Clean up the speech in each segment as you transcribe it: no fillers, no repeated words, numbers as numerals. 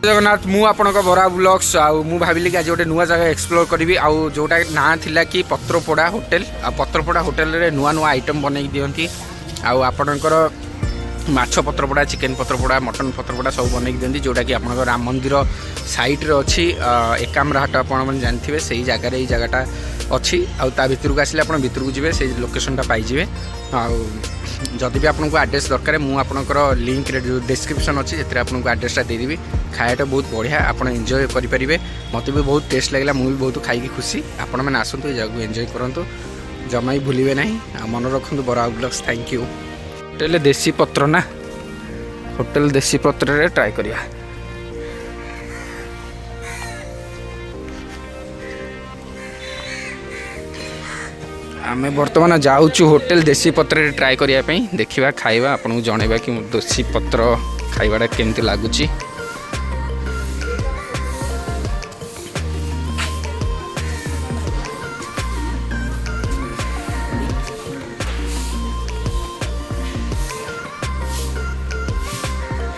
जगन्नाथ मु आपण बरा ब्लॉग्स मु भाविली कि आज गोटे नुआ जगह एक्सप्लोर करी आउ जोटा ना थिला कि पत्रपोड़ा होटेल पत्रपोड़ा होटेल रे नुआ नुआ आइटम बनै दियंती आउ आपणकर माछ पत्रपोड़ा चिकेन पत्रपोड़ा मटन पत्रपोड़ा सब बनै दियंती जोटा कि आपणकर राम मंदिर साइड रे अछि एकाम्रहाट आपण मन जानथिबे सेही जगह रे ई जगहटा अछि आउ ता भितर को आसिले आपण भितर को जिवे से लोकेशनटा पाई जिवे आउ जदि भी आपको आड्रेस दरकार मुझे आपंकर लिंक रे जो डिस्क्रिप्शन अच्छी से आपको आड्रेसटा देदेवी खायाटा बहुत बढ़िया आप एंजॉय करेंगे मत भी बहुत टेस्ट लगे मुझे बहुत खाई खुशी आपण मैंने आसतु ये जगह एंजॉय करूँ जमा ही भूलिए ना मन रखु बरा ब्लॉग्स थैंक यू। होटेल देसी पत्र ना होटेल देसी पत्र रे ट्राई करिया आमे बर्तमान जाऊँ होटेल देसी पत्र ट्राए करने देखा खाइबा आपको जनइबा कि देसी पत्र खाइबाटा केमती लगुच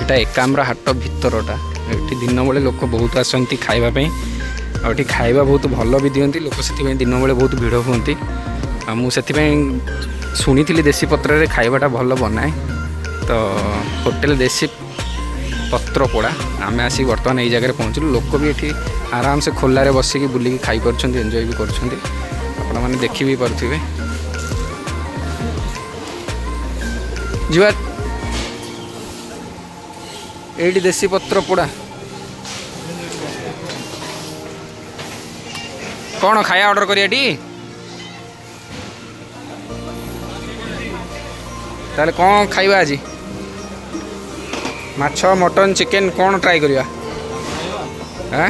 एटा एकाम्रहाट भितरटा ये दिन बेले लोक बहुत आसती खाइबापी आठी खाइबा बहुत भल भी दिखती लोक से दिन बेले बहुत भिड़ हुंती मुझे शुणी देसी पत्र रे खाइबाटा भल बनाए तो होटेल देसी पत्रपोड़ा आम आसिक बर्तमान ये जगह पहुँचलु लोक भी ये आराम से खोल बसिक बुलिकी खाई पार्छन्ति एंजॉय भी कर मैंने देखी भी पारे जीवा ये देसी पत्रपोड़ा कौन खाया ऑर्डर करियाटी ताले कौन खाइबा आज माछ मटन चिकेन कौन ट्राई करिया हाँ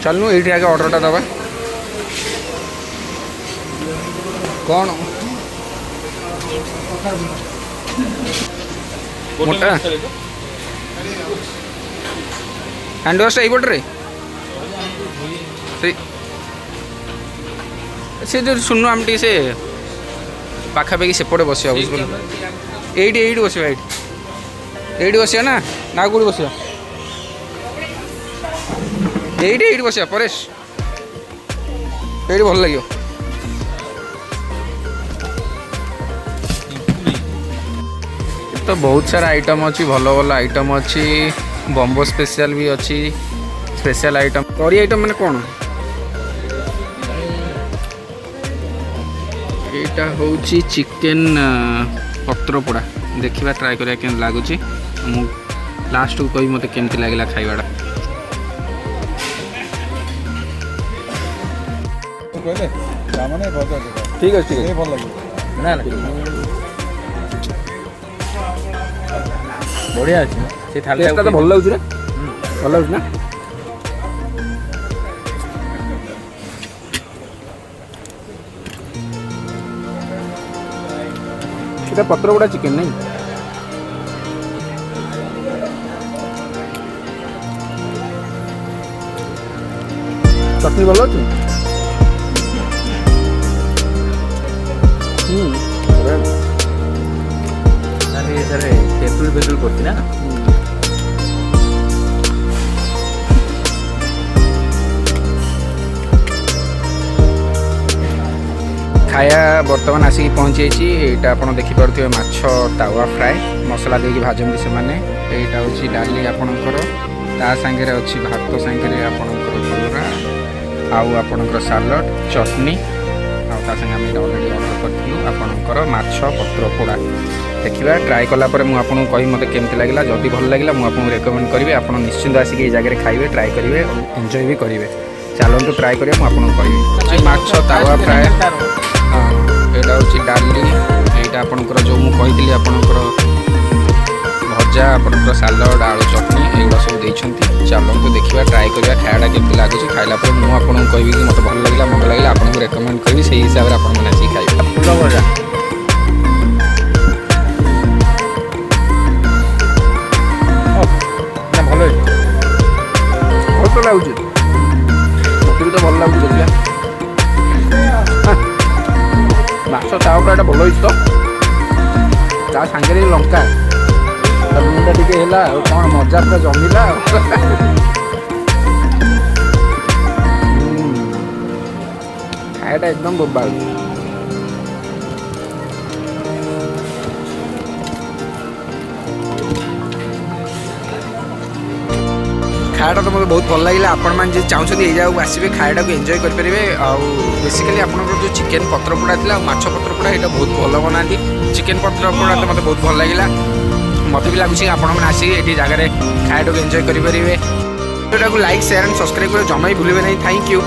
चलनु ये आगे ऑर्डरटा दबा कौन मोटा हैंडवाश यही पटे से जो सुनु आम टी से पाखापाखि सेपटे बस ये बस ये बस ना ना कौट बस ये बस परेश ये भल लगे तो बहुत सारा आइटम अच्छी भल भल आइटम अच्छी बम्बो स्पेशल भी अच्छी स्पेशल आइटम करी आइटम मैंने कौन यहाँ हूँ चिकेन पत्रपोड़ा देखा ट्राए करा के लगुच लास्ट को कही मत केमती लगे खाइबाटा ठीक अच्छे बढ़िया अच्छे तो भल लगुच भल लगुच ना এটা পত্রপোড়া চিকেন নাই চটনি ভালো আছে তেঁতুল বেতুল করছি না खाया बर्तमान आसिक पहुँची यहाँ आप देखिपे माछ तावा फ्राए मसला देकी भाजती से मैंने यहाँ हूँ डाली आपणकर सागे अच्छी भात सागे आपणकर कलरा आउ आपणकर सालड चटनी आगे आम अलरेडी ऑर्डर करूँ आपणकर माछ पत्रपोड़ा देखा ट्राए कलापर मुझे कही मत केमती लगे जदि भल लगे मुझे रेकमेंड करी आप निश्चिंत आसिक ये जगह खाइबे ट्राए करेंगे एंजॉय भी करेंगे चलतु ट्राए करेंगे मुझे कही माछ तावा फ्राए यहाँ हूँ डाली यहाँ आपणकर जो मुझे आपणकर भजा आपणकर सालड आलू चटनी एगुड़ा सब देते चलतु देखा ट्राए करा खायाटा केमती लगुच खाइला मुझे कहि कि मत भल लगे मन लगे आपको रेकमेंड करी से हिसाब से आपने खाइबे फूल भजा भल भल तो लगुच मत भी तो भल लगुच माछ तावटा भल हो ତା ସାଙ୍ଗରେ ଲଙ୍କା ଲୁଣଟା ଟିକେ ହେଲା ଆଉ କ'ଣ ମଜା ପୁରା ଜମିଲା ଆଉ ଖାଇବାଟା ଏକଦମ ବୋବାଲ। ଖାଇବାଟା ତ ମୋତେ ବହୁତ ଭଲ ଲାଗିଲା। ଆପଣମାନେ ଯଦି ଚାହୁଁଛନ୍ତି ଏଇ ଜାଗାକୁ ଆସିବେ ଖାଇବାଟାକୁ ଏନ୍ଜୟ କରିପାରିବେ। ଆଉ ବେସିକାଲି ଆପଣଙ୍କର ଯେଉଁ ଚିକେନ୍ ପତ୍ରପୋଡ଼ା ଥିଲା ଆଉ ମାଛ ପତ୍ରପୋଡ଼ା ଏଇଟା ବହୁତ ଭଲ ବନାନ୍ତି। ଚିକେନ୍ ପତ୍ରପୋଡ଼ା ତ ମୋତେ ବହୁତ ଭଲ ଲାଗିଲା। ମୋତେ ବି ଲାଗୁଛି ଆପଣମାନେ ଆସିକି ଏଠି ଜାଗାରେ ଖାଇବାଟାକୁ ଏନ୍ଜୟ କରିପାରିବେ। ଭିଡ଼ିଓଟାକୁ ଲାଇକ୍ ସେୟାର ଆଣ୍ଡ ସବସ୍କ୍ରାଇବ୍ କରିବା ଜମା ବି ଭୁଲିବେ ନାହିଁ। Thank you.